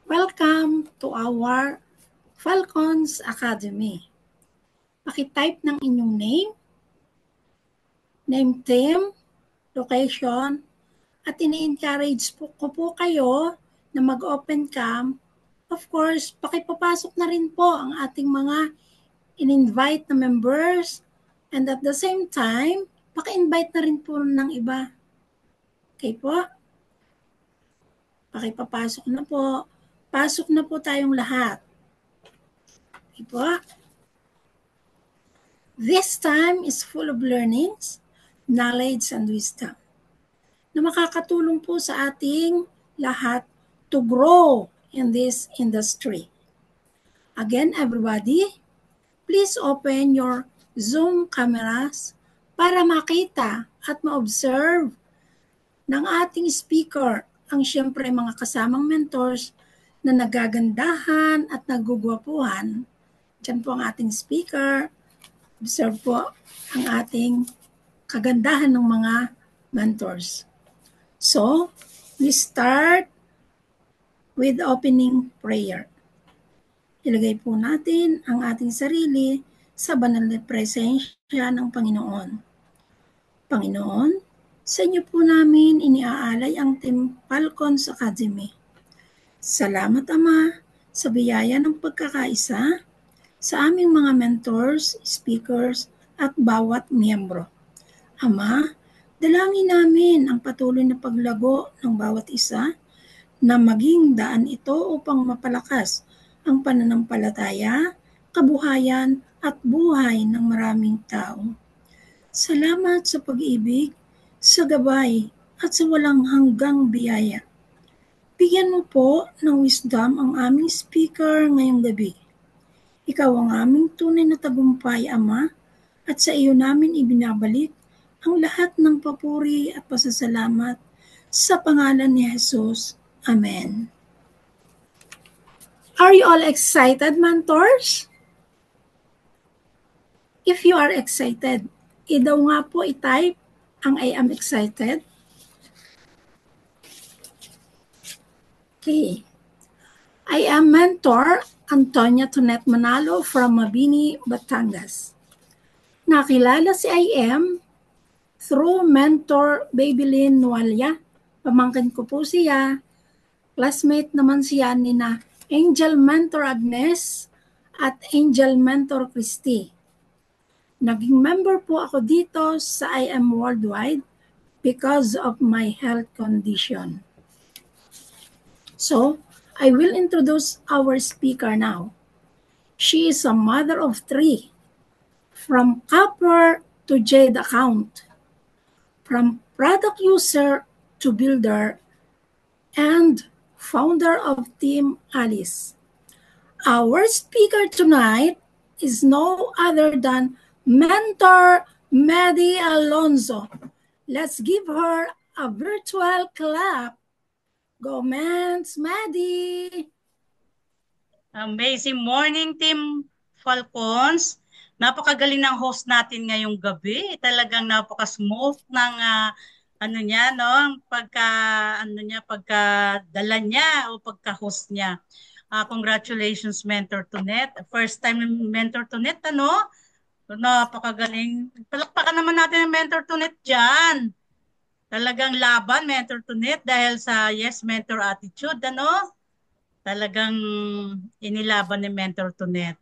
Welcome to our Falcons Academy. Paki-type ng inyong name, team, location, at ini-encourage ko po kayo na mag-open cam. Of course, pakipapasok na rin po ang ating mga in-invite na members, and at the same time, paki-invite na rin po ng iba. Okay po? Pakipapasok na po. Pasok na po tayong lahat. Okay po? This time is full of learnings, knowledge, and wisdom na makakatulong po sa ating lahat to grow in this industry. Again, everybody, please open your Zoom cameras para makita at ma-observe ng ating speaker ang siyempre mga kasamang mentors na nagagandahan at nagugwapuhan. Diyan po ang ating speaker. Observe po ang ating kagandahan ng mga mentors. So, we start with opening prayer. Ilagay po natin ang ating sarili sa banal na presensya ng Panginoon. Panginoon, sa inyo po namin iniaalay ang Team Falcons Academy. Salamat, Ama, sa biyaya ng pagkakaisa sa aming mga mentors, speakers, at bawat miyembro. Ama, dalangin namin ang patuloy na paglago ng bawat isa na maging daan ito upang mapalakas ang pananampalataya, kabuhayan, at buhay ng maraming tao. Salamat sa pag-ibig, sa gabay, at sa walang hanggang biyaya. Bigyan mo po ng wisdom ang aming speaker ngayong gabi. Ikaw ang aming tunay na tagumpay, Ama, at sa iyo namin ibinabalik ang lahat ng papuri at pasasalamat sa pangalan ni Jesus. Amen. Are you all excited, mentors? If you are excited, daw nga po i-type ang I am excited. Okay. I am mentor Antonia Tonet Manalo from Mabini, Batangas. Nakilala si IM through mentor Babylin Nualia. Pamangkin ko po siya. Classmate naman siya ni na Angel Mentor Agnes at Angel Mentor Christy. Naging member po ako dito sa IM Worldwide because of my health condition. So, I will introduce our speaker now. She is a mother of 3, from copper to jade account, from product user to builder, and founder of Team Alice. Our speaker tonight is no other than Mentor Maddie Alonzo. Let's give her a virtual clap. Go, Mans, Maddie! Amazing morning, Team Falcons. Napakagaling ng host natin ngayong gabi. Talagang napaka-smooth ng pagkadala niya o pagka-host niya. Congratulations, Mentor Tonet. First time Mentor Tonet, ano? Napakagaling. Palakpakan naman natin ang Mentor Tonet dyan. Talagang laban, Mentor Tonet, dahil sa yes, mentor attitude, ano? Talagang inilaban ni Mentor Tonet.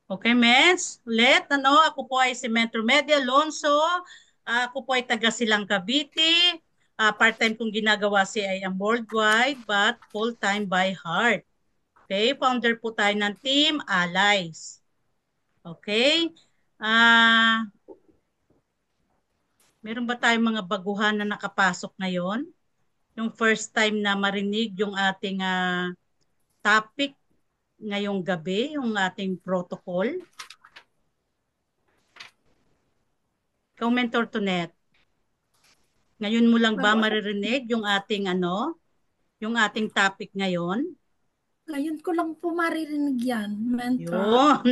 Okay, Mens? Ulit, ano? Ako po ay si Mentor Maddie Alonzo. Ako po ay taga Silang Cavite. Part-time kong ginagawa si I am Worldwide, but full-time by heart. Okay, founder po tayo ng Team Allies. Okay? Meron ba tayong mga baguhan na nakapasok ngayon? Yung first time na marinig yung ating topic ngayong gabi, yung ating protocol. Ikaw, Mentor Tonet, ngayon mo lang ba maririnig yung ating yung ating topic ngayon? Ngayon ko lang po maririnig yan, Mentor.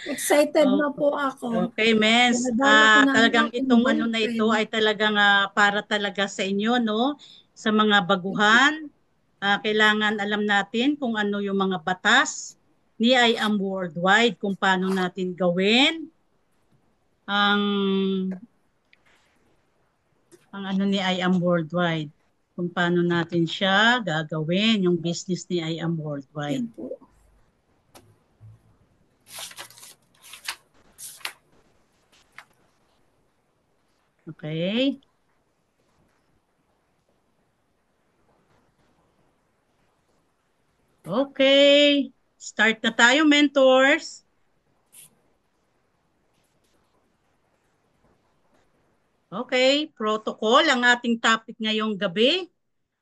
Excited na po ako. Okay, Mens. Talagang itong na ito ay talagang para talaga sa inyo, no? Sa mga baguhan, Kailangan alam natin kung ano yung mga batas ni IAM Worldwide, kung paano natin gawin ang ano ni IAM Worldwide, kung paano natin siya gagawin, yung business ni IAM Worldwide. Yan po. Okay? Okay. Start na tayo, mentors. Okay, protocol ang ating topic ngayong gabi.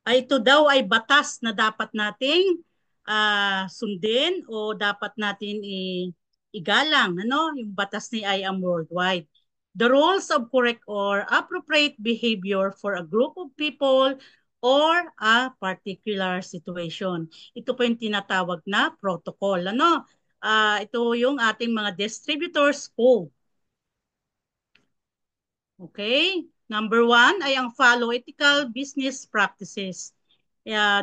Ito daw ay batas na dapat nating sundin o dapat natin igalang, ano, yung batas ni IAM Worldwide. The rules of correct or appropriate behavior for a group of people or a particular situation. Ito po yung tinatawag na protocol. Ano? Ito yung ating mga distributors code. Okay? Number 1 ay ang follow ethical business practices.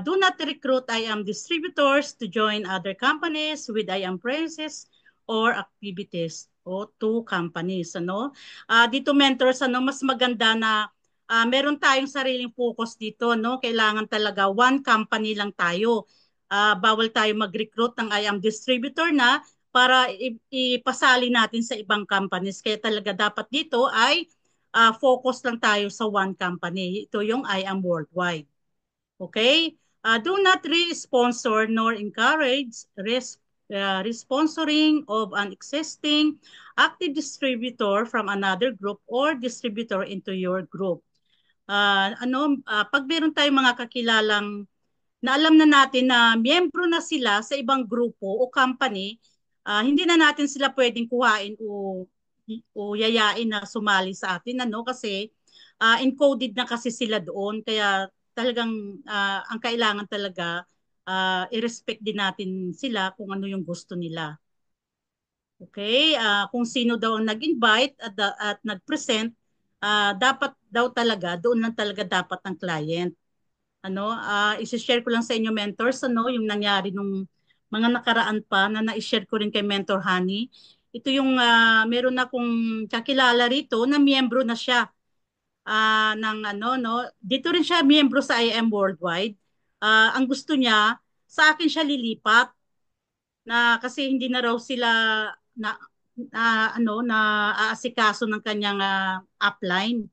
Do not recruit IAM distributors to join other companies with IAM premises or activities o to companies. Ano? Dito mentors, ano, mas maganda na meron tayong sariling focus dito. No? Kailangan talaga one company lang tayo. Bawal tayo mag-recruit ng IAM distributor na para ipasali natin sa ibang companies. Kaya talaga dapat dito ay focus lang tayo sa one company. Ito yung IAM Worldwide. Okay? Do not re-sponsor nor encourage responsoring of an existing active distributor from another group or distributor into your group. Pag meron tayong mga kakilalang na alam na natin na miyembro na sila sa ibang grupo o company, hindi na natin sila pwedeng kuhain o yayain na sumali sa atin, ano, kasi encoded na kasi sila doon, kaya talagang ang kailangan talaga i-respect din natin sila kung ano yung gusto nila. Okay? Kung sino daw ang nag-invite at nag-present, dapat daw talaga, doon lang talaga dapat ang client. I-share ko lang sa inyo mentors, yung nangyari nung mga nakaraan pa na na-share ko rin kay Mentor Honey. Ito yung meron akong kakilala rito na miyembro na siya ng dito rin siya miyembro sa IAM Worldwide. Ang gusto niya, sa akin siya lilipat na kasi hindi na raw sila na na aasikaso ng kanyang upline.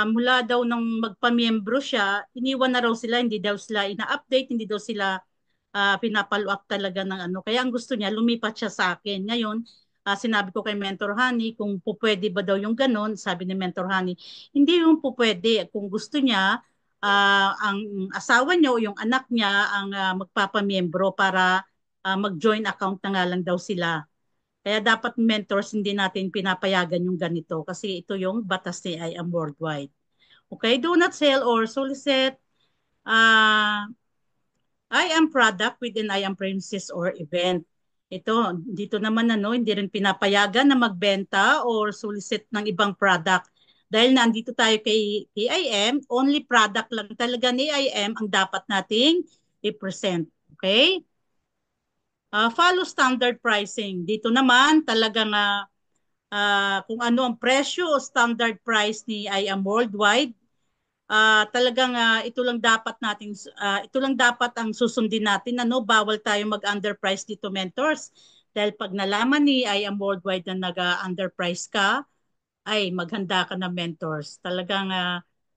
Mula daw nung magpamiyembro siya, iniwan na raw sila, hindi daw sila ina-update, hindi daw sila pinapalo up talaga ng ano. Kaya ang gusto niya, lumipat siya sa akin. Ngayon, sinabi ko kay Mentor Honey kung pupwede ba daw yung ganon. Sabi ni Mentor Honey, hindi yung pupwede. Kung gusto niya, ang asawa niya o yung anak niya ang magpapamiyembro para mag-join account na nga lang daw sila. Kaya dapat mentors, hindi natin pinapayagan yung ganito kasi ito yung batas ni IAM Worldwide. Okay, do not sell or solicit IAM product within IAM premises or event. Ito, dito naman hindi rin pinapayagan na magbenta or solicit ng ibang product. Dahil nandito tayo kay IAM, only product lang talaga ni IAM ang dapat nating i-present. Okay? Follow standard pricing. Dito naman talagang kung ano ang presyo o standard price ni IAM Worldwide, talagang ito lang dapat ang susundin natin, bawal tayo mag-underprice dito mentors, dahil pag nalaman ni IAM Worldwide na nag-underprice ka, ay maghanda ka na mentors. Talagang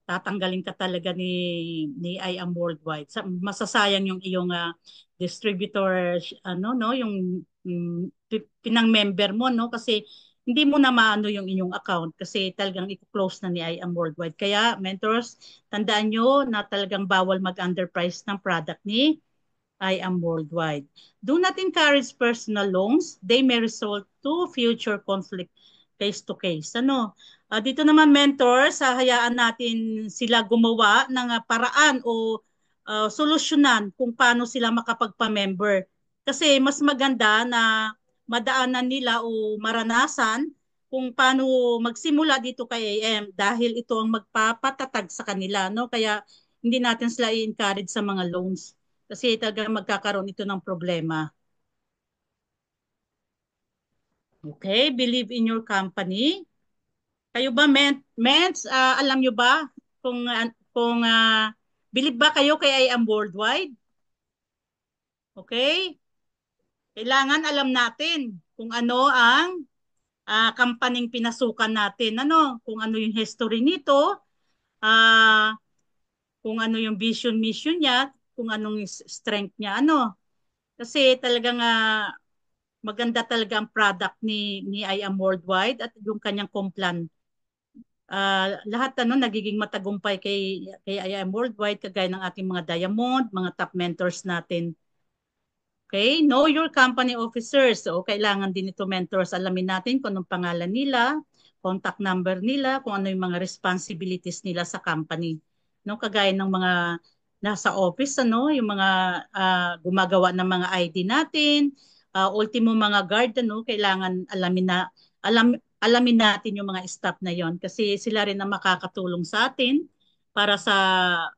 tatanggalin ka talaga ni IAM Worldwide. Masasayang yung iyong distributor, yung pinang member mo, no, kasi hindi mo na maano yung inyong account kasi talagang i-close na ni IAM Worldwide. Kaya mentors, tandaan nyo na talagang bawal mag-underprice ng product ni IAM Worldwide. Do not encourage personal loans. They may result to future conflict case-to-case. Dito naman mentors, hayaan natin sila gumawa ng paraan o solusyonan kung paano sila makapagpa-member. Kasi mas maganda na madaanan nila o maranasan kung paano magsimula dito kay AM dahil ito ang magpapatatag sa kanila, no? Kaya hindi natin sila i-encourage sa mga loans. Kasi talaga magkakaroon ito ng problema. Okay, believe in your company. Kayo ba, Ments, alam nyo ba kung believe ba kayo kay I Am Worldwide? Okay? Kailangan alam natin kung ano ang company pinasukan natin. Ano? Kung ano yung history nito, ah, kung ano yung vision, mission niya, kung anong strength niya. Ano? Kasi talagang maganda talaga ang product ni I Am Worldwide at yung kanyang complan. Lahat nagiging matagumpay kay I Am Worldwide kagaya ng ating mga diamond, mga top mentors natin. Okay, know your company officers. So, kailangan din ito mentors. Alamin natin kung anong pangalan nila, contact number nila, kung ano yung mga responsibilities nila sa company. No, kagaya ng mga nasa office, yung mga gumagawa ng mga ID natin, ultimo mga guard, kailangan alamin natin yung mga staff na yon kasi sila rin ang makakatulong sa atin para sa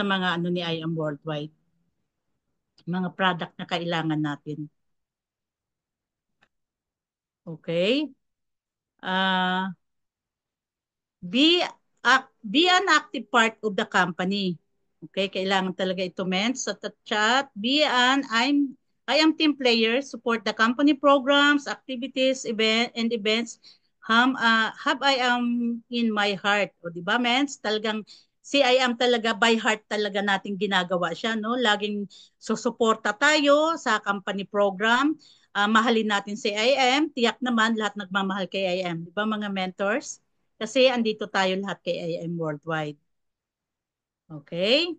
mga ni I Am Worldwide, mga product na kailangan natin. Okay? Uh, be an active part of the company. Okay, kailangan talaga ito meant sa chat. I am team player, support the company programs, activities, events. Have I am in my heart. O di ba, mens? Talagang si I am talaga by heart talaga nating ginagawa siya, no? Laging susuporta tayo sa company program. Mahalin natin si I am, tiyak naman lahat nagmamahal kay I am. Di ba, mga mentors? Kasi andito tayo lahat kay IM Worldwide. Okay?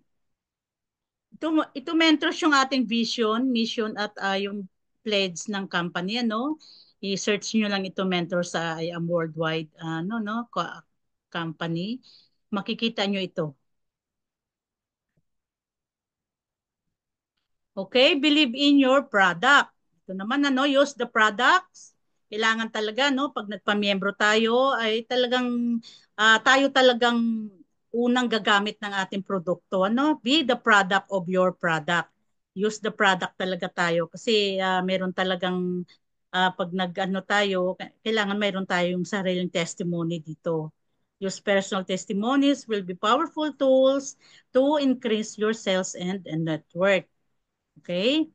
Ito mentors yung ating vision, mission at yung pledge ng company. I-search nyo lang ito mentor sa IM Worldwide company. Makikita nyo ito. Okay, believe in your product. Ito naman use the products. Kailangan talaga pag nagpamiyembro tayo ay talagang tayo talagang unang gagamit ng ating produkto. Be the product of your product. Use the product talaga tayo kasi meron talagang pag tayo, kailangan mayroon tayong sariling testimony dito. Use personal testimonies will be powerful tools to increase your sales and network. Okay?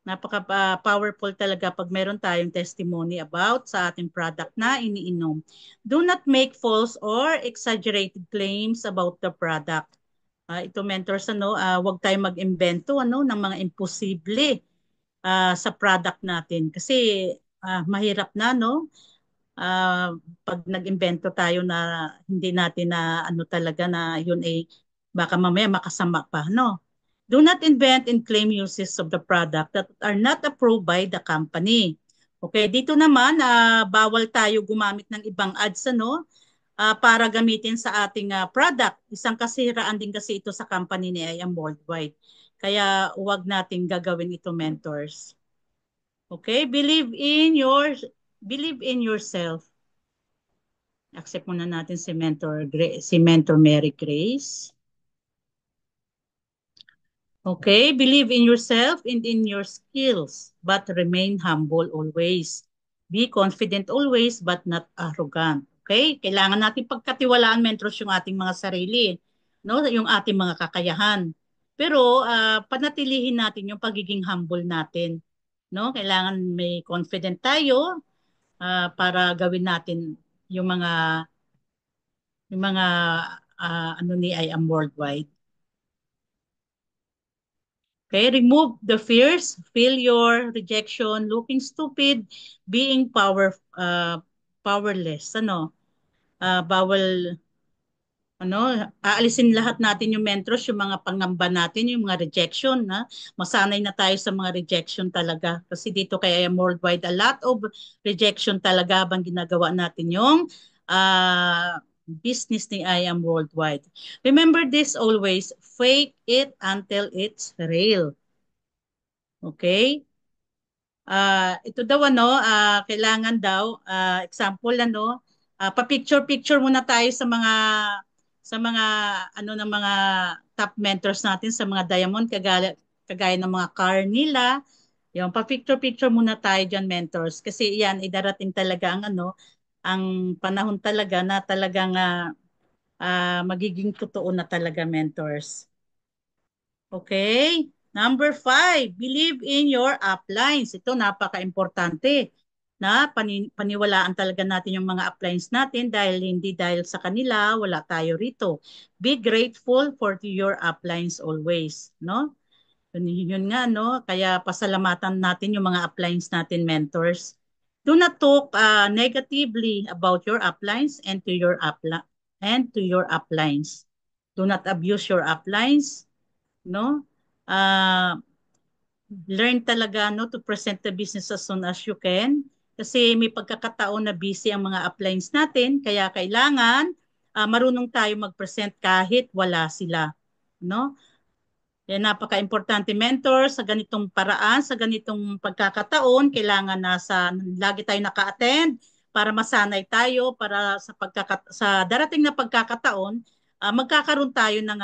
Napaka-powerful talaga pag meron tayong testimony about sa ating product na iniinom. Do not make false or exaggerated claims about the product. Ito mentors, wag tayong mag-imbento ng mga imposible sa product natin. Kasi mahirap na, uh, pag nag-imbento tayo na hindi natin na talaga na yun ay baka mamaya makasama pa, no? Do not invent and claim uses of the product that are not approved by the company. Okay, dito naman bawal tayo gumamit ng ibang ads para gamitin sa ating product. Isang kasiraan din kasi ito sa company ni I Am Worldwide. Kaya huwag nating gagawin ito mentors. Okay, believe in yourself. Accept muna natin si Mentor Mary Grace. Okay, believe in yourself and in your skills, but remain humble always. Be confident always, but not arrogant. Okay, kailangan natin pagkatiwalaan, mentors, yung ating mga sarili, no? Yung ating mga kakayahan. Pero panatilihin natin yung pagiging humble natin, no? Kailangan may confident tayo para gawin natin yung mga ni I Am Worldwide. Okay, remove the fears, feel your rejection, looking stupid, being powerless. Bawal aalisin lahat natin yung mentors, yung mga pangamba natin, yung mga rejection, masanay na tayo sa mga rejection talaga. Kasi dito kay I Am Worldwide, a lot of rejection talaga habang ginagawa natin yung business ni I Am Worldwide. Remember this always, fake it until it's real. Okay? Ito daw kailangan daw example pa-picture-picture muna tayo sa mga ano ng mga top mentors natin sa mga diamond kagaya ng mga car nila. Yung pa-picture-picture muna tayo diyan mentors kasi yan idarating talaga ang ano ang panahon talaga na talagang magiging totoo na talaga mentors. Okay? Number 5, believe in your uplines. Ito napaka-importante na paniwalaan talaga natin yung mga uplines natin dahil hindi dahil sa kanila, wala tayo rito. Be grateful for your uplines always, no? Yun nga, no? Kaya pasalamatan natin yung mga uplines natin, mentors. Do not talk negatively about your uplines and to your uplines. Do not abuse your uplines, no? Uh, Learn talaga no to present the business as soon as you can kasi may pagkakataon na busy ang mga uplines natin kaya kailangan marunong tayo mag-present kahit wala sila, no? Yan, napaka-importante mentor sa ganitong paraan, sa ganitong pagkakataon, kailangan lagi tayo naka-attend para masanay tayo para sa darating na pagkakataon, magkakaroon tayo ng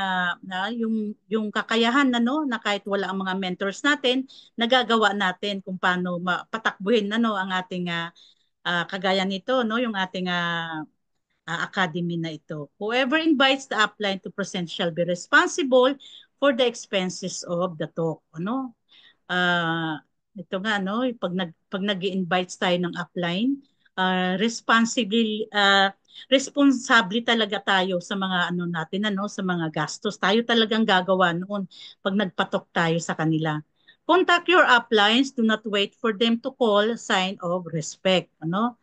yung kakayahan na no na kahit wala ang mga mentors natin, nagagawa natin kung paano patakbuhin na no ang ating kagaya nito no yung ating academy na ito. Whoever invites the upline to present shall be responsible for the expenses of the talk. Ano? Uh, ito nga, no? Pag nag-invite tayo ng upline, responsable talaga tayo sa mga ano natin, ano, sa mga gastos. Tayo talagang gagawa noon pag nagpatok tayo sa kanila. Contact your uplines. Do not wait for them to call. Sign of respect. Ano?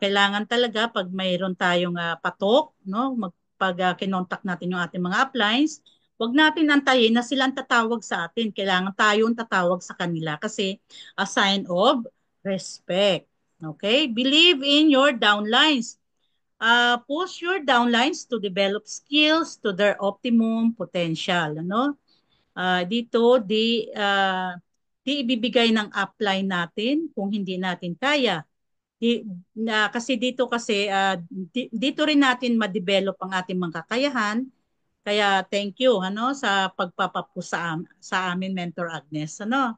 Kailangan talaga pag mayroon tayong patok, no, pag kinontak natin yung ating mga uplines, wag natin antayin na sila ang tatawag sa atin. Kailangan tayo ang tatawag sa kanila kasi a sign of respect. Okay? Believe in your downlines. Push your downlines to develop skills to their optimum potential. Ano? Dito, di ibibigay ng upline natin kung hindi natin kaya kasi dito kasi dito rin natin ma-develop ang ating mga kakayahan. Kaya thank you ano sa pagpapapu sa amin Mentor Agnes ano.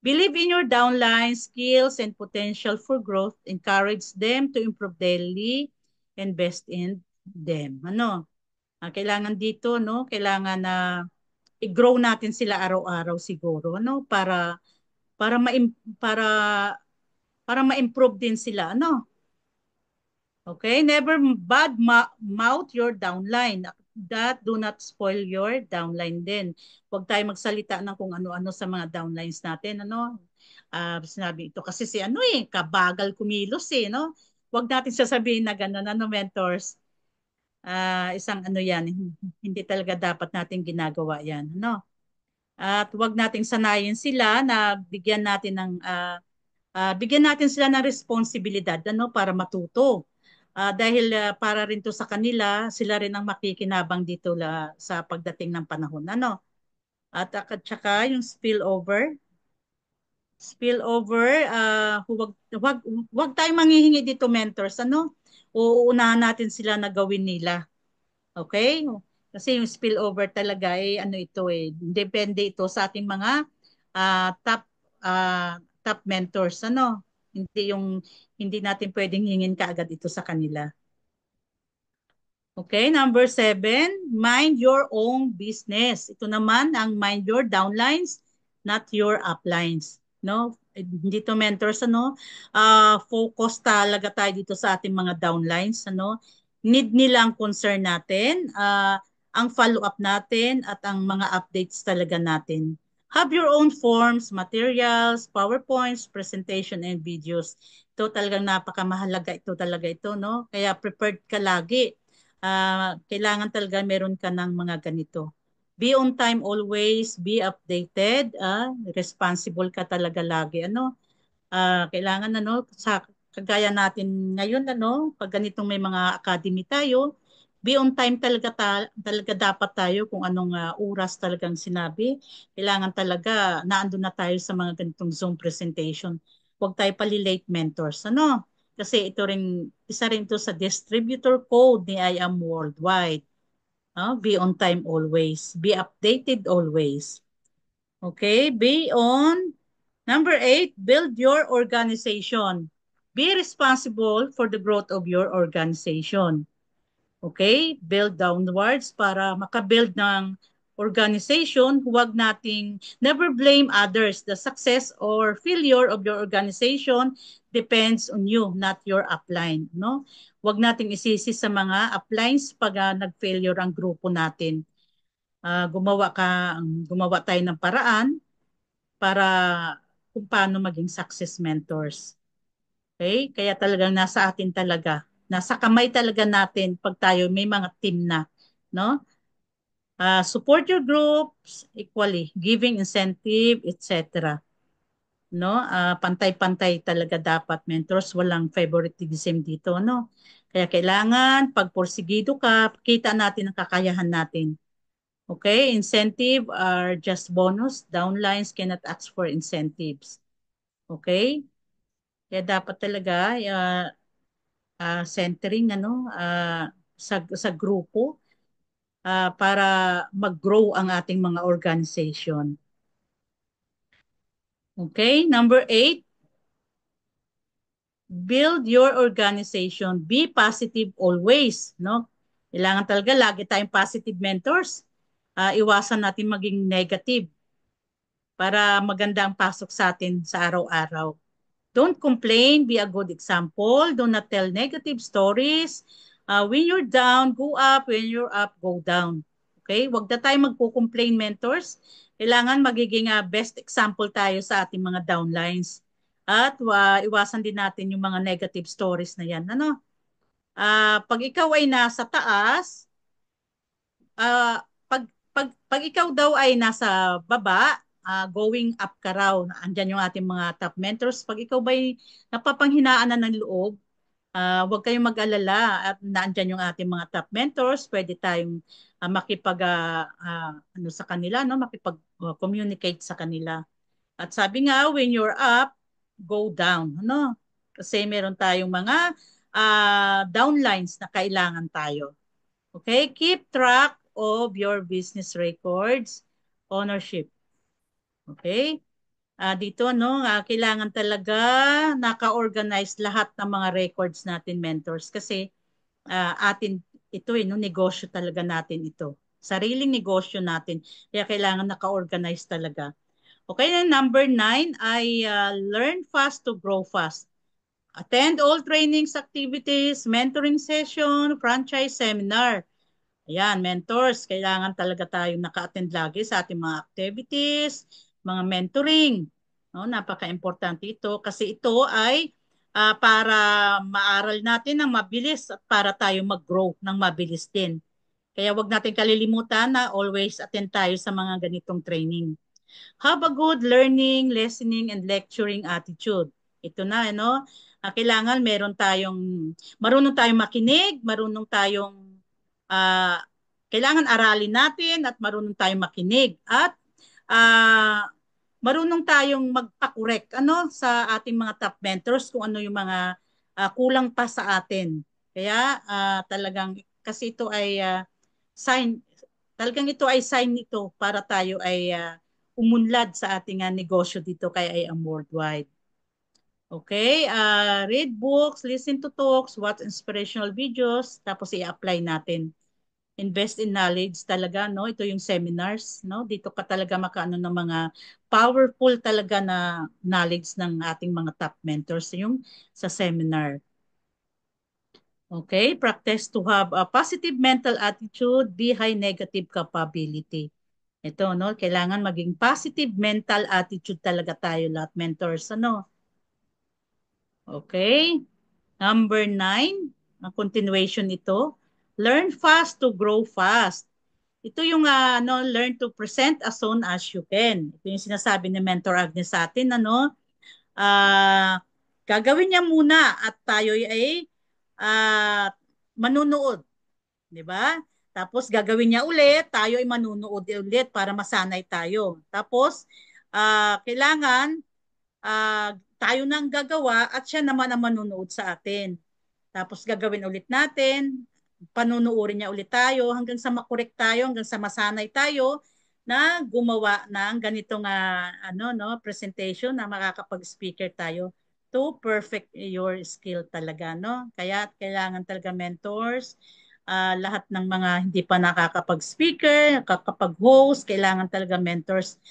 Believe in your downline skills and potential for growth. Encourage them to improve daily, invest in them. Ano? Kailangan dito no, kailangan na i-grow natin sila araw-araw siguro no para ma para para ma-improve din sila ano. Okay, never mouth your downline. That do not spoil your downline din. Huwag tayo magsalita ng kung ano-ano sa mga downlines natin. Ano? Sinabi ito kasi si ano kabagal kumilos no? Huwag natin sasabihin na gano'n, ano, mentors. Isang ano yan, hindi talaga dapat natin ginagawa yan. No? At huwag nating sanayin sila na bigyan natin sila ng responsibilidad ano para matuto. Dahil para rin to sa kanila, sila rin ang makikinabang dito sa pagdating ng panahon. Ano? At saka yung spillover, huwag tayong manghihingi dito mentors. Ano? Uunahan natin sila na gawin nila. Okay? Kasi yung spillover talaga ano ito depende ito sa ating mga top mentors ano. Hindi natin pwedeng hingin kaagad ito sa kanila. Okay, number 7, mind your own business. Ito naman ang mind your downlines, not your uplines. No? Hindi to mentors ano. Focus talaga tayo dito sa ating mga downlines ano. Need nila ang concern natin, ang follow-up natin at ang mga updates talaga natin. Have your own forms, materials, PowerPoints, presentation, and videos. Ito talagang napakamahalaga no? Kaya prepared ka lagi kailangan talaga meron ka ng mga ganito. Be on time always, be updated, responsible ka talaga lagi. Kailangan sa kagaya natin ngayon pag ganitong may mga academy tayo, be on time talaga dapat tayo kung anong oras talagang sinabi. Kailangan talaga naandun na tayo sa mga ganitong Zoom presentation. Huwag tayo pali-late mentors. Kasi ito rin, isa rin to sa distributor code ni IAM Worldwide. Be on time always. Be updated always. Okay, be on. Number 8, build your organization. Be responsible for the growth of your organization. Okay? Build downwards para makabuild ng organization. Huwag nating never blame others. The success or failure of your organization depends on you, not your upline. No? Huwag nating isisi sa mga uplines pag nag-failure ang grupo natin. Gumawa tayo ng paraan para kung paano maging success mentors. Okay? Kaya talagang nasa atin talaga. Nasa kamay talaga natin pag tayo may mga team na, no? Support your groups equally, giving incentive, etc. No? Pantay-pantay talaga dapat mentors, walang favoritism dito, no? Kaya kailangan pag porsigido ka, kita natin ang kakayahan natin. Okay? Incentive are just bonus. Downlines cannot ask for incentives. Okay? Kaya dapat talaga centering sa grupo para mag-grow ang ating mga organization. Okay, number 8, build your organization. Be positive always, no? Kailangan talaga lagi tayong positive mentors. Iwasan natin maging negative para maganda ang pasok sa atin sa araw-araw. Don't complain, be a good example. Do not tell negative stories. When you're down, go up. When you're up, go down. Okay? Huwag na tayo magpo-complain, mentors. Kailangan magiging best example tayo sa ating mga downlines. At iwasan din natin yung mga negative stories na yan. Ano? Pag ikaw ay nasa taas, pag ikaw daw ay nasa baba, going up ka raw, andyan yung ating mga top mentors. Pag ikaw ba'y napapanghinaan na ng loob, huwag kayong mag-alala at naandyan yung ating mga top mentors. Pwede tayong ano sa kanila, no? Makipag-communicate sa kanila. At sabi nga, when you're up, go down. Ano? Kasi meron tayong mga downlines na kailangan tayo. Okay, keep track of your business records, ownership. Okay? Dito, no, kailangan talaga naka-organize lahat ng mga records natin, mentors. Kasi atin ito, no, negosyo talaga natin ito. Sariling negosyo natin. Kaya kailangan naka-organize talaga. Okay, then number 9 ay learn fast to grow fast. Attend all trainings, activities, mentoring session, franchise seminar. Ayan, mentors, kailangan talaga tayong naka-attend lagi sa ating mga activities, mga mentoring. No, napaka-importante ito kasi ito ay para maaral natin ng mabilis at para tayo mag-grow ng mabilis din. Kaya wag natin kalilimutan na always attend tayo sa mga ganitong training. Have a good learning, listening, and lecturing attitude. Ito na, ano? Kailangan marunong tayong makinig, marunong tayong, uh, kailangan aralin natin at marunong tayong makinig. At uh, marunong tayong magpa-correct sa ating mga top mentors kung ano yung mga kulang pa sa atin. Kaya talagang, kasi ito ay sign, talagang ito ay sign nito para tayo ay umunlad sa ating negosyo dito kay IAM Worldwide. Okay, read books, listen to talks, watch inspirational videos, tapos i-apply natin. Invest in knowledge talaga, no? Ito yung seminars, no? Dito ka talaga makaano ng mga powerful talaga na knowledge ng ating mga top mentors yung sa seminar. Okay, practice to have a positive mental attitude, be high negative capability. Ito, no? Kailangan maging positive mental attitude talaga tayo lahat, mentors, ano? Okay. Number 9, ang continuation ito. Learn fast to grow fast. Ito yung learn to present as soon as you can. Ito yung sinasabi ni Mentor Agnes sa atin, gagawin niya muna at tayo ay manunood. Di ba? Tapos gagawin niya ulit, tayo ay manunood ulit para masanay tayo. Tapos, kailangan tayo nang gagawa at siya naman ang manunood sa atin. Tapos gagawin ulit natin, panunuorin niya ulit tayo hanggang sa makorek tayo, hanggang sa masanay tayo na gumawa ng ganitong presentation na makakapag-speaker tayo to perfect your skill talaga, no? Kaya kailangan talaga mentors, lahat ng mga hindi pa nakakapag-speaker, nakakapag-host, kailangan talaga mentors.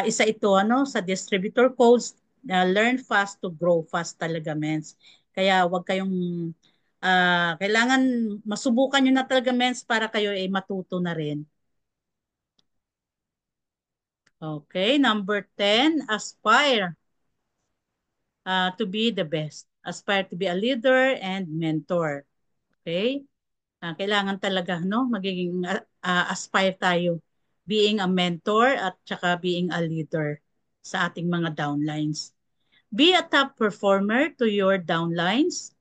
Isa ito sa distributor codes, learn fast to grow fast talaga, mens. Kaya wag kayong kailangan masubukan nyo na talaga, mens, para kayo ay matuto na rin. Okay, number 10, aspire to be the best. Aspire to be a leader and mentor. Okay? Kailangan talaga magiging aspire tayo being a mentor at saka being a leader sa ating mga downlines. Be a top performer to your downlines,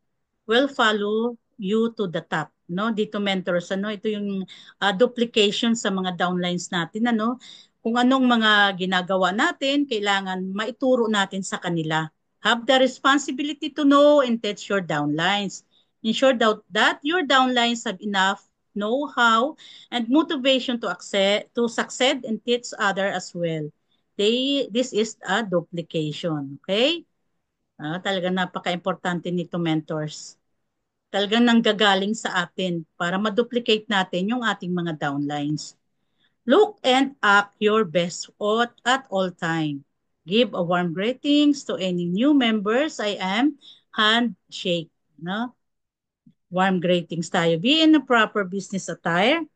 will follow you to the top. No, dito mentors, ito yung duplication sa mga downlines natin, kung anong mga ginagawa natin, kailangan maituro natin sa kanila. Have the responsibility to know and teach your downlines. Ensure that your downlines have enough know-how and motivation to succeed and teach other as well. This is a duplication. Okay? Talagang napaka-importante nito, mentors. Talagang nanggagaling sa atin para ma-duplicate natin yung ating mga downlines. Look and act your best at all time. Give a warm greetings to any new members. I am handshake. No? Warm greetings tayo. Be in a proper business attire.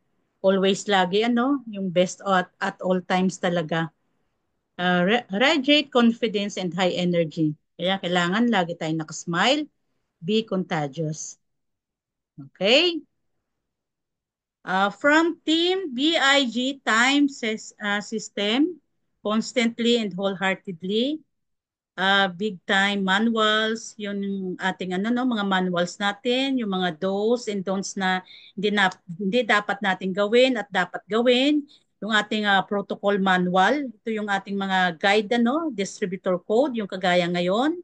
Always lagi yung best at all times talaga. Radiate confidence and high energy. Kaya kailangan lagi tayong nakasmile. Be contagious. Okay? From Team BIG Time System, constantly and wholeheartedly, big time manuals, yung ating mga manuals natin, yung mga do's and don'ts na hindi dapat natin gawin at dapat gawin, yung ating protocol manual, ito yung ating mga guide, distributor code, yung kagaya ngayon.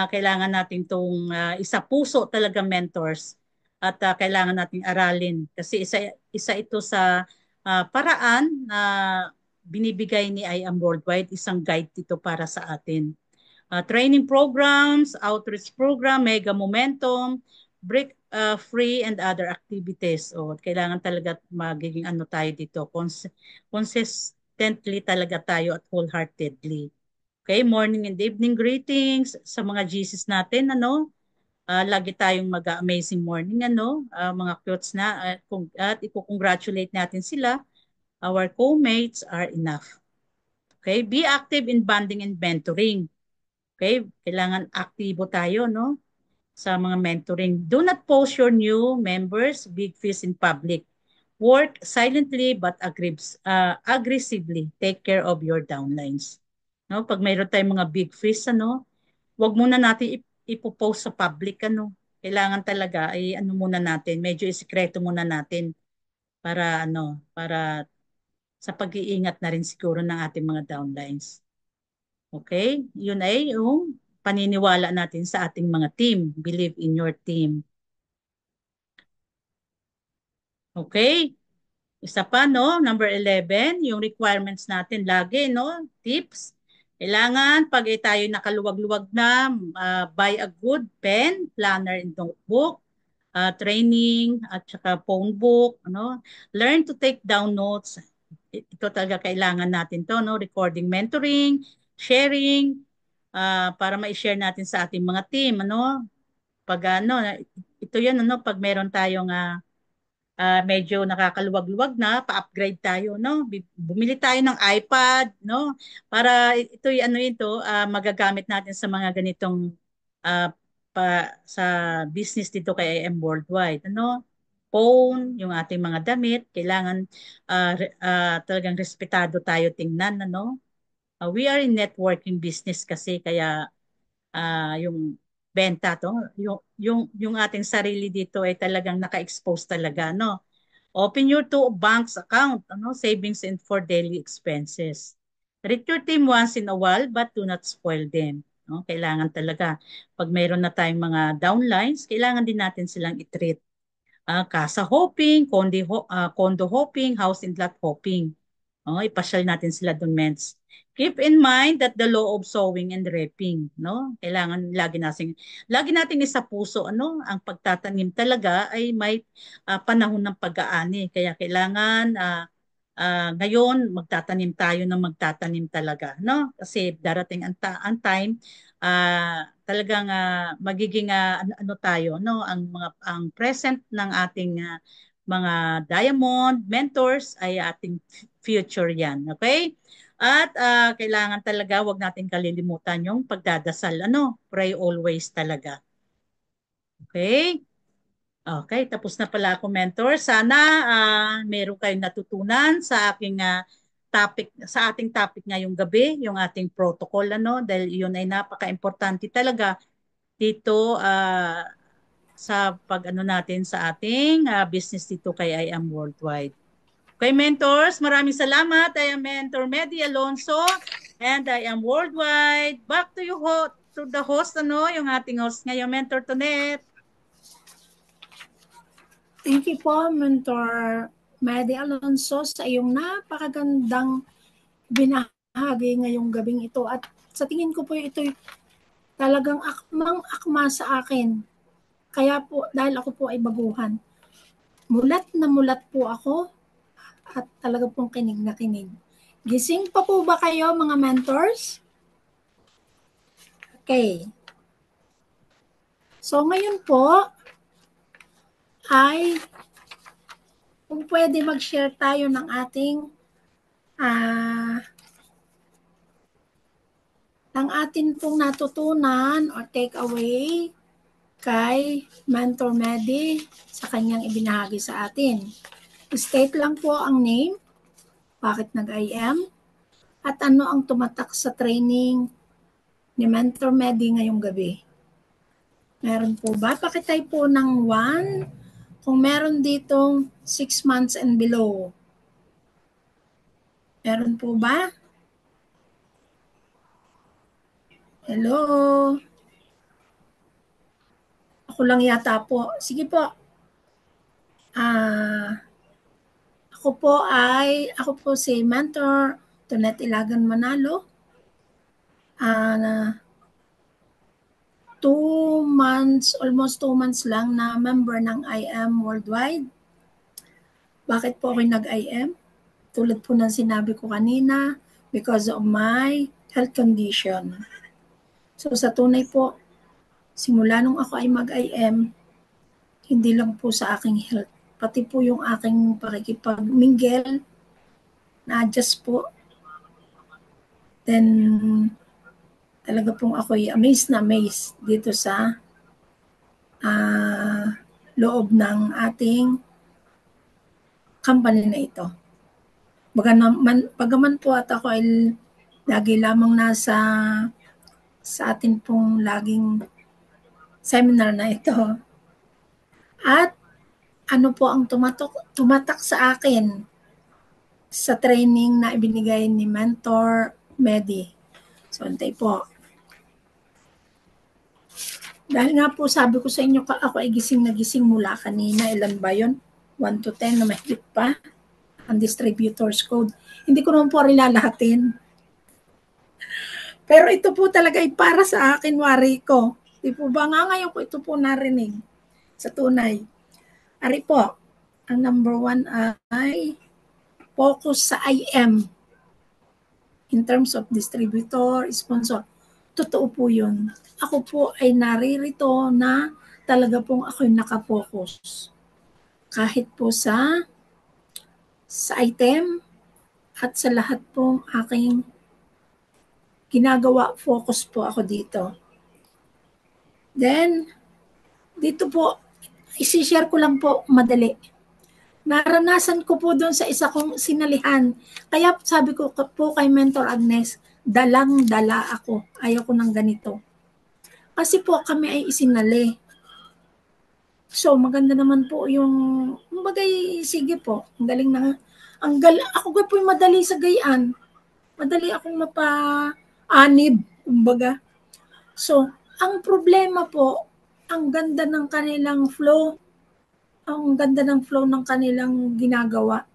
Kailangan natin itong isa puso talaga, mentors, at kailangan nating aralin kasi isa ito sa paraan na binibigay ni IAM Worldwide, isang guide dito para sa atin. Training programs, outreach program, mega momentum, break free and other activities. Kailangan talaga magiging tayo dito, consistently talaga tayo at wholeheartedly. Okay, morning and evening greetings sa mga GCs natin, lagi tayong mag-amazing morning, mga quotes na, at i-congratulate natin sila. Our co-mates are enough. Okay, be active in bonding and mentoring. Okay, kailangan aktibo tayo, sa mga mentoring. Do not post your new members, big fish in public. Work silently but aggressively. Take care of your downlines. No, pag mayroon tayong mga big fish, wag muna natin ipopost sa public, Kailangan talaga ay muna natin, medyo isikreto muna natin para para sa pag-iingat na rin siguro ng ating mga downlines. Okay? Yun ay yung paniniwala natin sa ating mga team. Believe in your team. Okay? Isa pa, number 11, yung requirements natin lagi, tips. Kailangan pag tayo nakaluwag-luwag na, buy a good pen, planner, and notebook, training, at saka phone book, learn to take down notes. Ito talaga kailangan natin to, recording, mentoring, sharing, para ma-share natin sa ating mga team, pag ito yan, pag meron tayong medyo nakakaluwag-luwag na, pa-upgrade tayo, Bumili tayo ng iPad, Para ito, magagamit natin sa mga ganitong sa business dito kay AM Worldwide, Phone, yung ating mga damit, kailangan talagang respetado tayo tingnan, we are in networking business kasi kaya yung benta to, yung ating sarili dito ay talagang naka-expose talaga, Open your two banks account, savings and for daily expenses. Treat your team once in a while, but do not spoil them. No? Kailangan talaga, pag mayroon na tayong mga downlines, kailangan din natin silang i-treat. Casa hopping, condo hopping, house and lot hopping. Ipasyal natin sila doon, mens. Keep in mind that the law of sowing and reaping, no? Kailangan lagi nating isa puso, ang pagtatanim talaga ay may panahon ng pag-aani. Kaya kailangan ngayon magtatanim tayo ng magtatanim talaga, no? Kasi darating ang time talagang magiging ano tayo, no? Ang present ng ating mga diamond mentors ay ating future yan, okay? At kailangan talaga wag natin kalilimutan yung pagdadasal, pray always talaga. Okay? Okay, tapos na pala ako, mentor. Sana meron kayong natutunan sa aking ating topic ngayong gabi, yung ating protocol, dahil yun ay napaka-importante talaga dito sa pag-ano natin sa ating business dito kay I Am Worldwide. Okay, mentors, maraming salamat. I am Mentor Medi Alonso and I Am Worldwide. Back to you, to the host, yung ating host ngayon, Mentor Tonet. Thank you po, Mentor Medi Alonso, sa iyong napakagandang binahagi ngayong gabing ito. At sa tingin ko po ito'y talagang akmang-akma sa akin. Kaya po, dahil ako po ay baguhan, mulat na mulat po ako at talaga pong kinig na kinig. Gising pa po ba kayo, mga mentors? Okay. So ngayon po ay kung pwede mag-share tayo ng ating ng atin pong natutunan or take away kay Mentor Medi sa kanyang ibinahagi sa atin. State lang po ang name, bakit nag-IM, at ano ang tumatak sa training ni Mentor Medi ngayong gabi. Meron po ba? Pakitype po ng 1 kung meron ditong 6 months and below. Meron po ba? Hello? Ako lang yata po. Sige po. Ako po si Mentor Tonet Ilagan Manalo. 2 months, almost 2 months lang na member ng IM Worldwide. Bakit po ako nag-IM? Tulad po ng sinabi ko kanina, because of my health condition. So sa tunay po, simula nung ako ay mag-IM, hindi lang po sa aking health, pati po yung aking pakikipag-mingle, na-adjust po. Then, talaga pong ako'y amazed na amazed dito sa loob ng ating company na ito. Bagaman po at ako ay lagi lamang nasa sa atin pong laging seminar na ito. At ano po ang tumatak sa akin sa training na ibinigay ni Mentor Medi. So, antay po. Dahil nga po sabi ko sa inyo, ako ay gising na gising mula kanina. Ilan ba yun? 1 to 10 na mahigit pa. Ang distributor's code. Hindi ko naman po rin lalahatin. Pero ito po talaga ay para sa akin, wari ko. Di po ba nga ngayon ko ito po narinig sa tunay. Ari po, ang number 1 ay focus sa IM in terms of distributor, sponsor. Totoo po yun. Ako po ay naririto na talaga pong ako'y nakafocus. Kahit po sa item at sa lahat pong aking ginagawa, focus po ako dito. Then, dito po, isi-share ko lang po madali. Naranasan ko po doon sa isa kong sinalihan. Kaya sabi ko po kay Mentor Agnes, dalang-dala ako. Ayaw ko ng ganito. Kasi po kami ay isinali. So, maganda naman po yung, bagay, sige po, ang galing na, ako po yung madali sa gayaan. Madali akong mapa-anib, kumbaga. So, ang problema po, ang ganda ng kanilang flow, ang ganda ng flow ng kanilang ginagawa.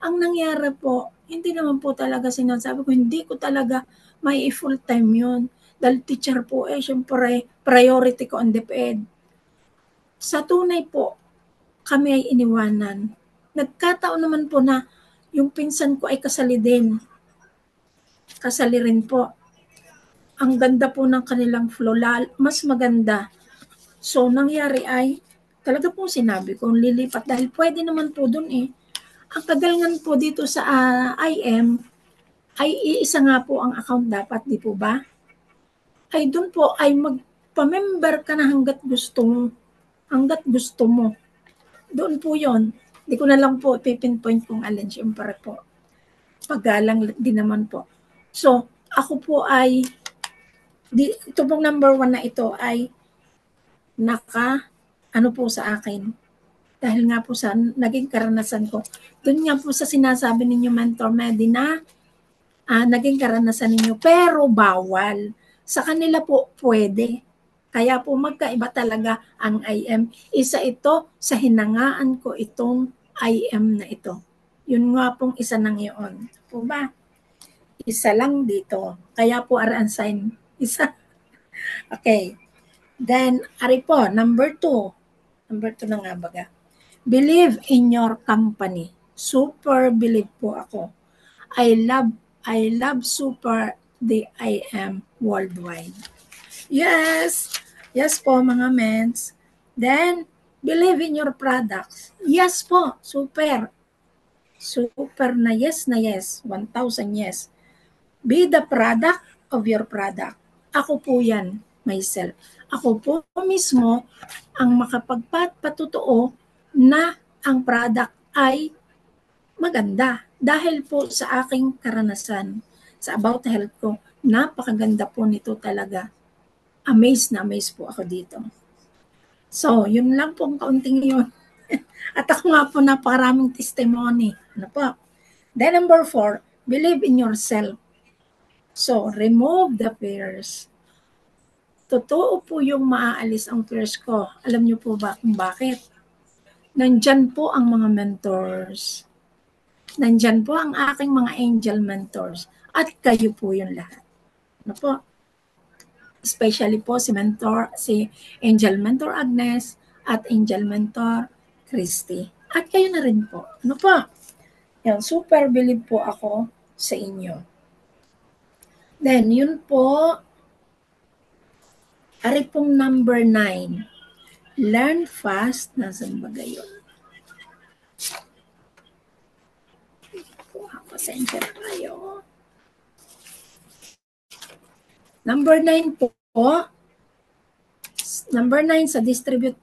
Ang nangyari po, hindi naman po talaga sinasabi ko, hindi ko talaga may full time yun. Dahil teacher po syempre, priority ko ang DepEd. Sa tunay po, kami ay iniwanan. Nagkataon naman po na yung pinsan ko ay kasali din. Kasali rin po. Ang ganda po ng kanilang flow, mas maganda. So, nangyari ay, talaga po sinabi ko, lilipat dahil pwede naman po dun eh. Ang kagalingan po dito sa IM, ay iisa nga po ang account dapat, di po ba? Ay dun po ay magpa-member ka na hanggat gusto mo. Hanggat gusto mo. Doon po yon. Di ko na lang po pipinpoint kung alin, syempre po. Paggalang din naman po. So, ako po ay, ito pong number 1 na ito ay ano po sa akin. Dahil nga po sa naging karanasan ko. Doon nga po sa sinasabi ninyo, Mentor Medi, na naging karanasan ninyo, pero bawal. Sa kanila po pwede. Kaya po magkaiba talaga ang IM. Isa ito sa hinangaan ko itong IM na ito. Yun nga pong isa nang iyon. Po ba? Isa lang dito. Kaya po unsign. Isa. Okay. Then, ari po, number 2. Number 2 na nga baga. Believe in your company. Super believe po ako. I love super the IM worldwide. Yes. Yes po mga mens. Then, believe in your products. Yes po. Super. Super na yes na yes. 1,000 yes. Be the product of your product. Ako po yan, myself. Ako po mismo ang makapagpatotoo na ang product ay maganda. Dahil po sa aking karanasan sa About Health ko, napakaganda po nito talaga. Amazed na amazed po ako dito. So, yun lang po ang kaunting yun. At ako nga po napakaraming testimony. Ano po? Then number 4, believe in yourself. So, remove the fears. Totoo po yung maaalis ang fears ko. Alam niyo po ba kung bakit? Nandyan po ang mga mentors. Nandyan po ang aking mga angel mentors. At kayo po yung lahat. Ano po? Especially po si Angel Mentor Agnes at Angel Mentor Christy. At kayo na rin po. Ano po? Yan, super believe po ako sa inyo. Then, yun po, ari pong number 9. Learn fast. Nasaan ba gayon? Pasensya na kayo. Number 9 po. Number 9 sa distributors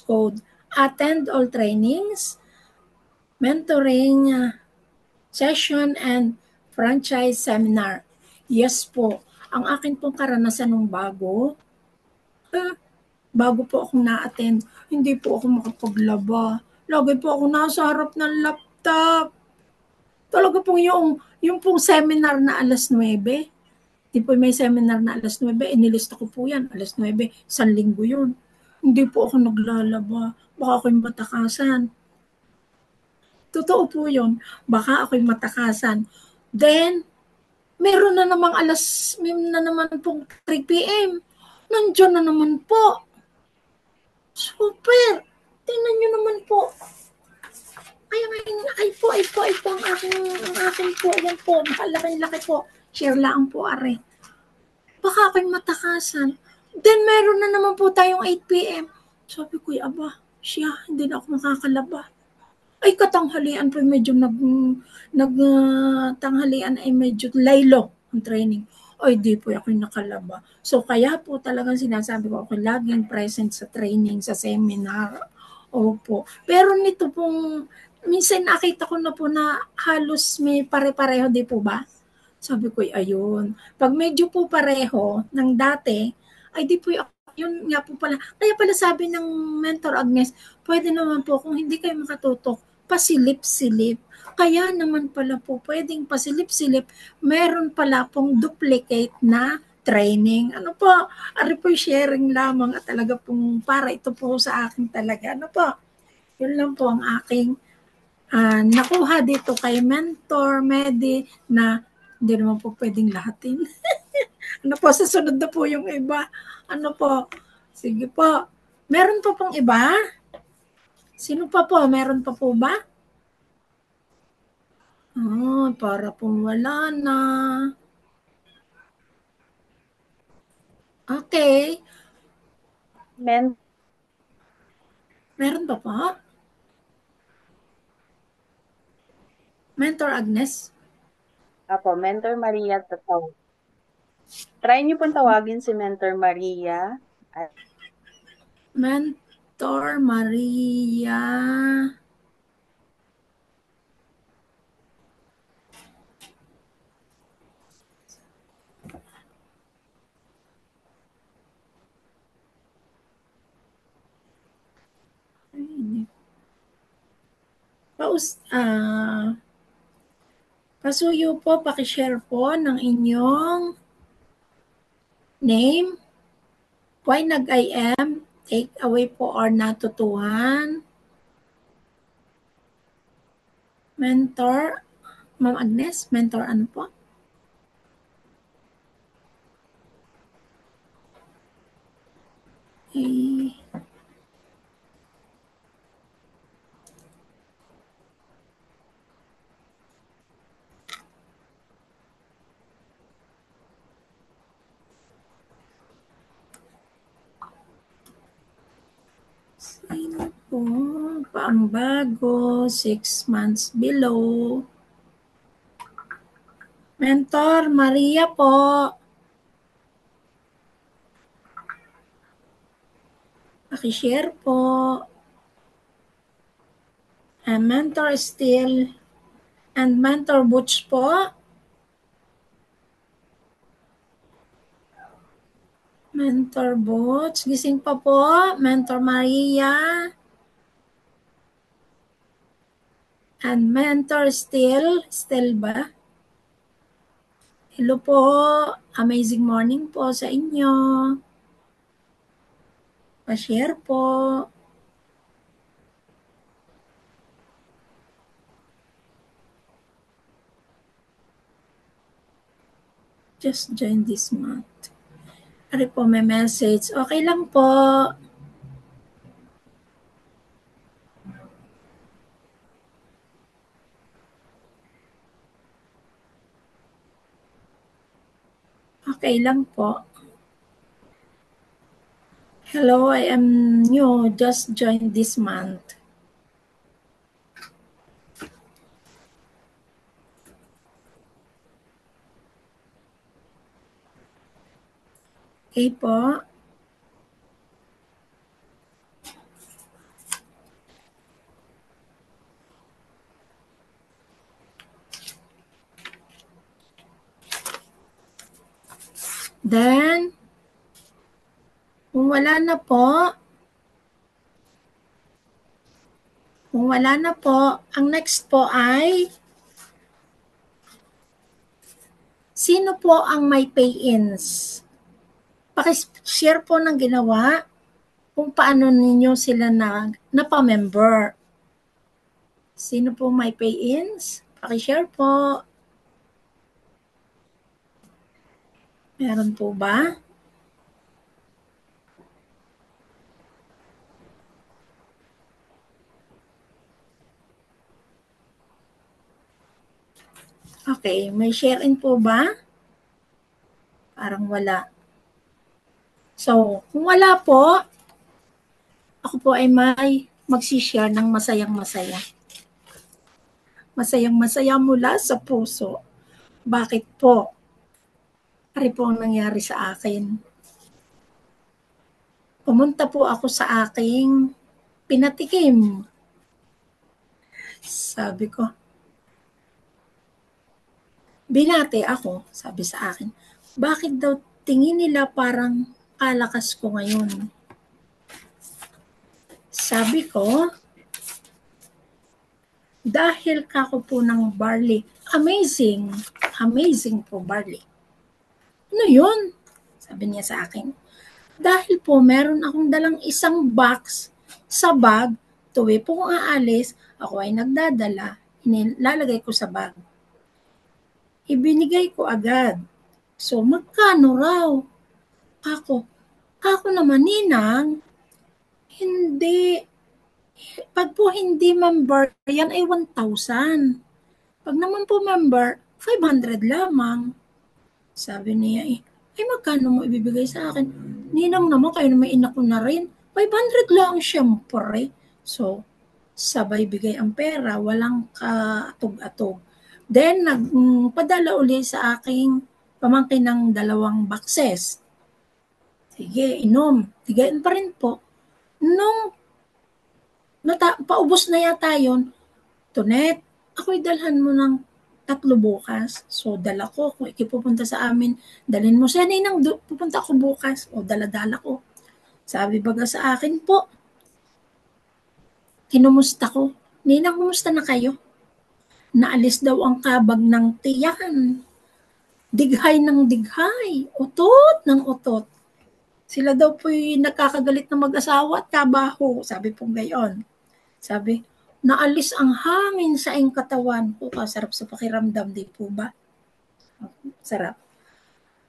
code. Attend all trainings, mentoring session, and franchise seminar. Yes po. Ang akin pong karanasan ng bago po akong na-attend, hindi po ako makapaglaba. Lagi po ako nasa harap ng laptop. Talaga pong yung pong seminar na alas 9, di po may seminar na alas 9, inilista ko po yan, alas 9, 1 linggo yun. Hindi po ako naglalaba. Baka ako'y matakasan. Totoo po yun. Baka ako'y matakasan. Then, meron na naman pong 3 p.m. Nandiyan na naman po. Super. Tingnan nyo naman po. Ay po, ang aking po, yan po, laki po, share lang po, are. Baka ako'y matakasan. Then, meron na naman po tayong 8 p.m. Sabi ko, aba, hindi na ako makakalaba. Ay, katanghalian po, medyo tanghalian ay medyo laylo ang training. Ay, di po ako'y nakalaba. So, kaya po talagang sinasabi ko, ako laging present sa training, sa seminar. Opo. Pero nito pong, minsan nakita ko na po na halos may pare-pareho, di po ba? Sabi ko, ayun. Pag medyo po pareho ng dati, ay di po yun nga po pala. Kaya pala sabi ng Mentor Agnes, pwede naman po kung hindi kayo makatutok, pasilip-silip. kaya naman pala po pwedeng pasilip-silip, meron pala pong duplicate na training. Ano po, ari po sharing lamang at talaga pong para ito po sa akin talaga. Ano po, yun lang po ang aking nakuha dito kay Mentor Medi na hindi naman po pwedeng lahatin. Ano po, sa sunod na po yung iba. Ano po, sige po. Meron pa pong iba? Sino pa po? Meron pa po ba? Para pong wala na. Okay. Meron pa po? Mentor Agnes? Apo, Mentor Maria tatawag. Try niyo pong tawagin si Mentor Maria. Mentor Maria. Pasuyo po, pakishare po ng inyong name. Why nag-IM? Take away po or natutuhan. Mentor, Ma'am Agnes, mentor ano po? Okay. Sino po? Paang bago, 6 months below. Mentor Maria po. Pakishare po. And Mentor Steel and Mentor Butch po. Mentor Butch. Gising pa po. Mentor Maria. And Mentor Steel. Steel ba? Hello po. Amazing morning po sa inyo. Pa-share po. Just join this month. Ari po may message. Okay lang po. Okay lang po. Hello, I am new. Just joined this month. Okay po. Then, kung wala na po, ang next po ay sino po ang may pay-ins? Pakishare po ng ginawa kung paano ninyo sila napamember. Sino po may pay-ins? Pakishare po. Meron po ba? Okay, may share-in po ba? Parang wala. So, kung wala po, ako po ay may magsishare ng masayang-masaya. Masayang-masaya mula sa puso. Bakit po? Ari po ang nangyari sa akin. Pumunta po ako sa aking pinatikim. Sabi ko, binate ako, sabi sa akin, bakit daw tingin nila parang kalakas ko ngayon? Sabi ko, dahil kako po ng barley. Amazing. Amazing po barley. Ano yun? Sabi niya sa akin. Dahil po meron akong dalang isang box sa bag, tuwi po kung aalis, ako ay nagdadala, inilalagay ko sa bag. Ibinigay ko agad. So, magkano raw? Ako naman, ninang, hindi. Pag po hindi member, yan ay 1,000. Pag naman po member, 500 lamang. Sabi niya ay magkano mo ibibigay sa akin? Ninang naman, kayo naman ina ko na rin. 500 lang syempre. So, sabay bigay ang pera, walang kaatog-atog. Then, nagpadala uli sa aking pamangkin ng 2 boxes. Sige, inom. Tigain pa rin po. Nung paubos na yata yun, Tonet, ako'y dalhan mo ng 3 bukas. So, dala ko. Kung ikipupunta sa amin, dalhin mo siya, ninang, pupunta ako bukas. O, dala-dala ko. Sabi baga sa akin po, kinumusta ko. Ninang, kumusta na kayo? Naalis daw ang kabag ng tiyan. Dighay ng dighay. Utot ng utot. Sila daw po'y nakakagalit na mag-asawa at kabaho. Sabi pong gayon. Sabi, naalis ang hangin sa iyong katawan. Sarap sa pakiramdam, di po ba? Sarap.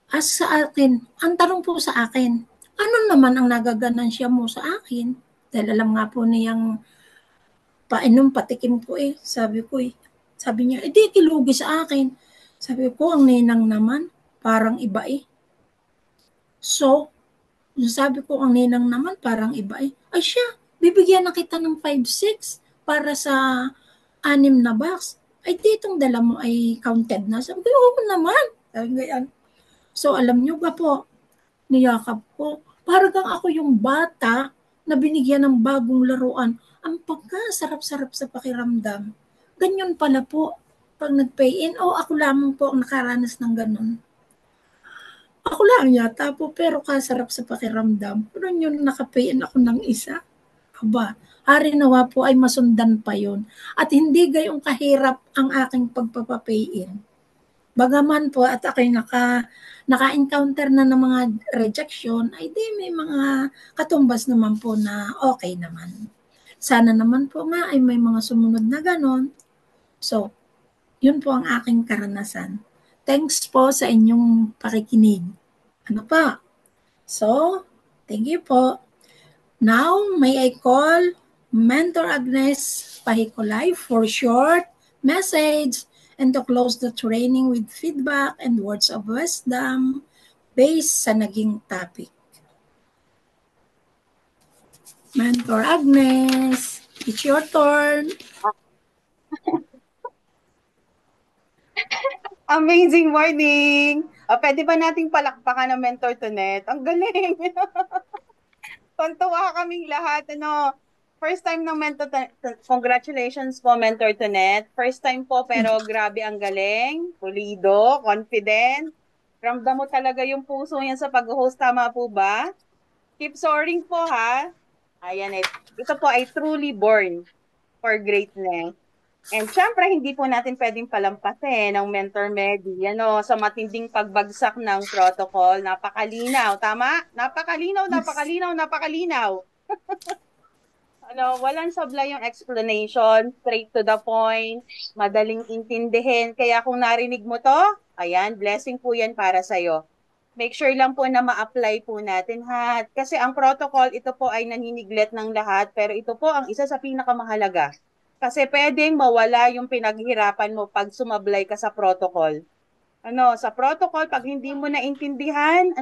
As sa akin, ang tanong po sa akin, ano naman ang nagaganansya mo sa akin? Dahil alam nga po niyang painom, patikim ko Sabi ko Sabi niya, di kilugi sa akin. Sabi ko, ang ninang naman, parang iba So, sabi ko, ang ninang naman, parang iba Ay siya, bibigyan na kita ng 5-6 para sa 6 na box. Ay, ditong dala mo ay counted na. Sabi ko, oo naman. Sabi ko, so, alam nyo ba po, niyakap ko, parang ako yung bata na binigyan ng bagong laruan. Ang pagkasarap-sarap sa pakiramdam. Ganyan pala po, pag nag-pay-in, ako lamang po ang nakaranas ng ganun. Ako lang yata po, pero kasarap sa pakiramdam. Pero yun, naka-pay-in ako ng isa. Aba, hari nawa po ay masundan pa yun. At hindi gayong kahirap ang aking pagpapapay-in. Bagaman po at ako'y naka-encounter na ng mga rejection, ay di may mga katumbas naman po na okay naman. Sana naman po nga ay may mga sumunod na ganon. So, yun po ang aking karanasan. Thanks po sa inyong pakikinig. Ano pa? So, thank you po. Now, may I call Mentor Agnes Pahicolay for short message and to close the training with feedback and words of wisdom based sa naging topic. Mentor Agnes, it's your turn. Amazing morning! Pwede ba nating palakpakan ng Mentor Tonet? Ang galing! Tuntua kaming lahat. First time ng Mentor Tonet. Congratulations po, Mentor Tonet. First time po, pero grabe ang galing. Pulido, confident. Ramdam mo talaga yung puso niya sa pag-host. Tama po ba? Keep soaring po, ha? Ayan, ito po ay truly born for greatness. And syempre, hindi po natin pwedeng palampasin ang Mentor Medi. Sa matinding pagbagsak ng protocol, napakalinaw. Tama? Napakalinaw. Walang sablay yung explanation, straight to the point, madaling intindihin. Kaya kung narinig mo to, ayan, blessing po yan para sa'yo. Make sure lang po na ma-apply po natin, ha? Kasi ang protocol, ito po ay naniniglet ng lahat, pero ito po ang isa sa pinakamahalaga. Kasi pwedeng mawala yung pinaghirapan mo pag sumablay ka sa protocol. Sa protocol, pag hindi mo naintindihan,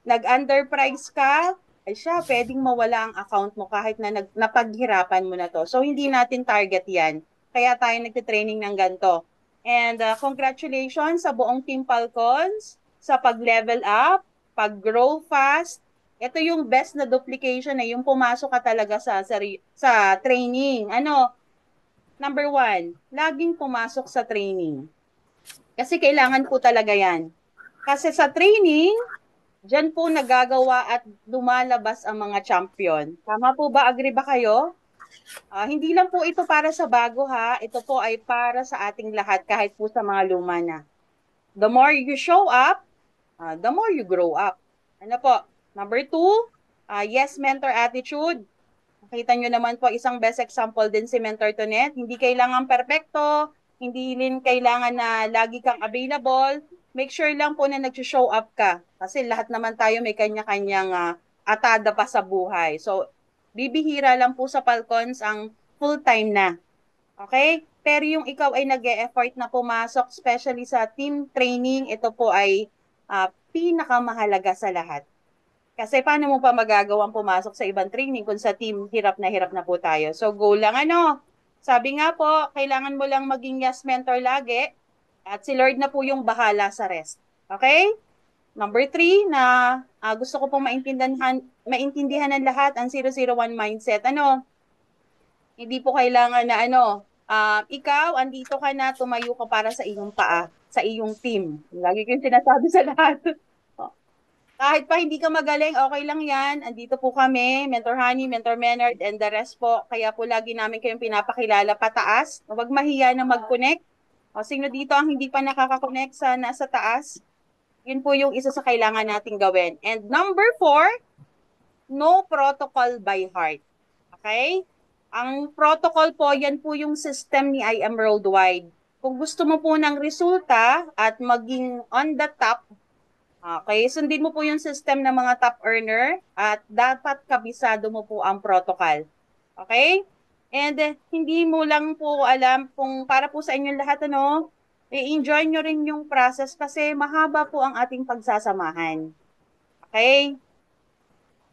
nag-underprice ka, ay siya, pwedeng mawala ang account mo kahit na napaghirapan mo na to. So, hindi natin target yan. Kaya tayo nagtitraining ng ganito. And congratulations sa buong Team Falcons sa pag-level up, pag-grow fast. Ito yung best na duplication yung pumasok ka talaga sa training. Number 1, laging pumasok sa training. Kasi kailangan po talaga yan. Kasi sa training, dyan po nagagawa at lumalabas ang mga champion. Tama po ba? Agree ba kayo? Hindi lang po ito para sa bago ha, ito po ay para sa ating lahat kahit po sa mga luma na. The more you show up, the more you grow up. Ano po? Number 2, yes mentor attitude. Nakita nyo naman po isang best example din si Mentor Tonet. Hindi kailangan perpekto, hindi rin kailangan na lagi kang available. Make sure lang po na nag-show up ka. Kasi lahat naman tayo may kanya-kanyang atada pa sa buhay. So, bibihira lang po sa Falcons ang full-time na. Okay? Pero yung ikaw ay nag-e-effort na pumasok, especially sa team training, ito po ay pinakamahalaga sa lahat. Kasi paano mo pa magagawang pumasok sa ibang training kung sa team hirap na po tayo. So go lang ano. Sabi nga po, kailangan mo lang maging yes mentor lagi at si Lord na po yung bahala sa rest. Okay? Number 3 na gusto ko pong maintindihan ng lahat ang 001 mindset. Ano? Hindi po kailangan na ikaw, andito ka na, tumayo ka para sa iyong paa, sa iyong team. Lagi ko yung sinasabi sa lahat. Kahit pa hindi ka magaling, okay lang yan. Andito po kami, Mentor Honey, Mentor Menard, and the rest po. Kaya po lagi namin kayong pinapakilala pataas. Huwag mahiya na mag-connect. O, sino dito ang hindi pa nakaka-connect sa nasa taas? Yun po yung isa sa kailangan nating gawin. And number 4, no protocol by heart. Okay? Ang protocol po, yan po yung system ni I Am Worldwide. Kung gusto mo po ng resulta at maging on the top, okay, sundin mo po yung system ng mga top earner at dapat kabisado mo po ang protocol. Okay? And hindi mo lang po alam kung para po sa inyong lahat, i-enjoy nyo rin yung process kasi mahaba po ang ating pagsasamahan. Okay?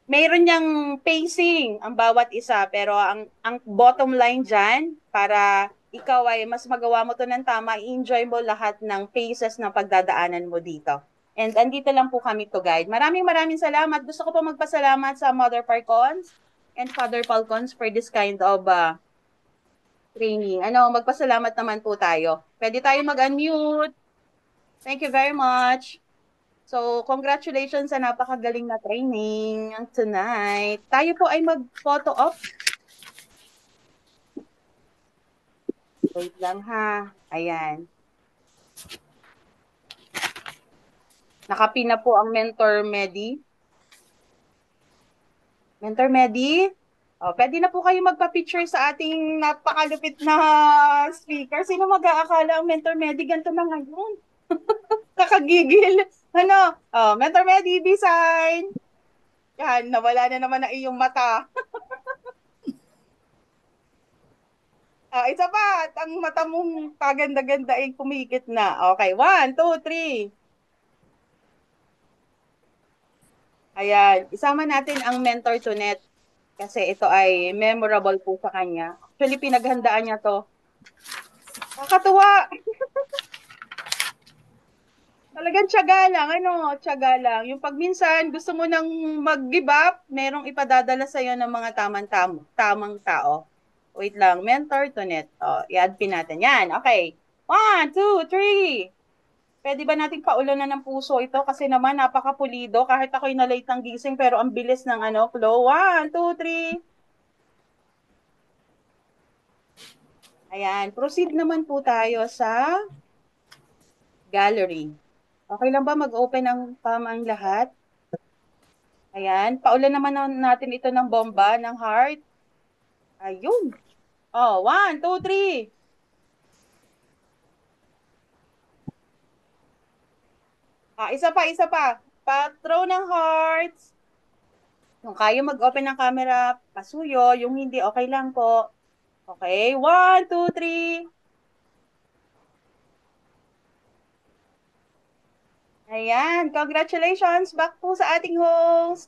Mayroon niyang pacing ang bawat isa, pero ang bottom line dyan, para ikaw ay mas magawa mo to ng tama, i-enjoy mo lahat ng phases na pagdadaanan mo dito. And andito lang po kami to guide. Maraming salamat. Gusto ko po magpasalamat sa Mother Falcons and Father Falcons for this kind of training. Magpasalamat naman po tayo. Pwede tayo mag-unmute. Thank you very much. So, congratulations sa napakagaling na training tonight. Tayo po ay mag-photo op. Wait lang ha. Ayan. Nakapin na po ang Mentor Medi. Mentor Medi, pwede na po kayo magpa-picture sa ating napakalupit na speaker. Sino mag-aakala ang Mentor Medi ganito na ngayon? Kakagigil. Mentor Medi, B-sign. Yan, nawala na naman ang iyong mata. Isa pa, ang mata mong kaganda-ganda ay kumikit na. Okay, 1, 2, 3. Ayan, isama natin ang Mentor Tonet kasi ito ay memorable po sa kanya. Actually, pinaghandaan niya to. Nakakatuwa. Talagang tiyaga lang, tiyaga lang. Yung pag minsan gusto mo nang mag-give up, merong ipadadala sa'yo ng mga tamang tao. Wait lang, Mentor Tonet. I-add pin natin. Yan, okay. 1, 2, 3. Pwede ba nating paulunan ng puso ito? Kasi naman napakapulido. Kahit ako'y na-late ng gising pero ang bilis ng flow. 1, 2, 3. Ayan. Proceed naman po tayo sa gallery. Okay lang ba mag-open ang ang lahat? Ayan. Paulan naman natin ito ng bomba, ng heart. Ayun. 1, 2, 3. Isa pa. Pa-throw ng hearts. Kung kayo mag-open ng camera, pasuyo. Yung hindi, okay lang po. Okay, 1, 2, 3. Ayan, congratulations. Back po sa ating host.